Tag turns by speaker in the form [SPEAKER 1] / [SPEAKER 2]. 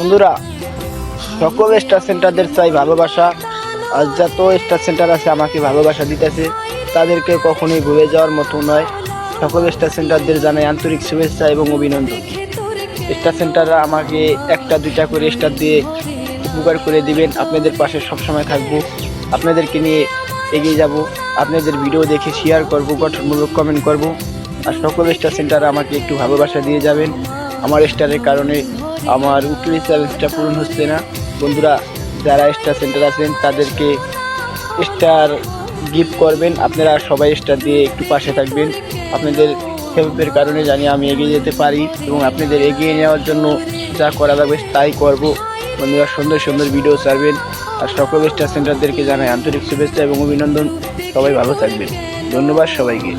[SPEAKER 1] বন্ধুরা, সকল স্টার সেন্টারদের চাই ভালোবাসা। আর যত স্টার সেন্টার আছে আমাকে ভালোবাসা দিতেছে, তাদেরকে কখনোই ভুলে যাওয়ার মতো নয়। সকল স্টার সেন্টারদের জানাই আন্তরিক শুভেচ্ছা এবং অভিনন্দন। স্টার সেন্টাররা আমাকে একটা দুইটা করে স্টার দিয়ে উপকার করে দিবেন। আপনাদের পাশে সবসময় থাকবো, আপনাদেরকে নিয়ে এগিয়ে যাব। আপনাদের ভিডিও দেখে শেয়ার করব, গঠনমূলক কমেন্ট করব। আর সকল স্টার সেন্টার আমাকে একটু ভালোবাসা দিয়ে যাবেন। আমার স্টারের কারণে আমার উইকলি চ্যালেঞ্জটা পূরণ হচ্ছে না। বন্ধুরা, যারা স্টার সেন্টার আছেন তাদেরকে স্টার গিফট করবেন। আপনারা সবাই স্টার দিয়ে একটু পাশে থাকবেন। আপনাদের হেল্পের কারণে জানি আমি এগিয়ে যেতে পারি এবং আপনাদের এগিয়ে নেওয়ার জন্য যা করা লাগবে তাই করব। বন্ধুরা, সুন্দর সুন্দর ভিডিও ছাড়বেন। আর সকল স্টার সেন্টারদেরকে জানাই আন্তরিক শুভেচ্ছা এবং অভিনন্দন। সবাই ভালো থাকবেন। ধন্যবাদ সবাইকে।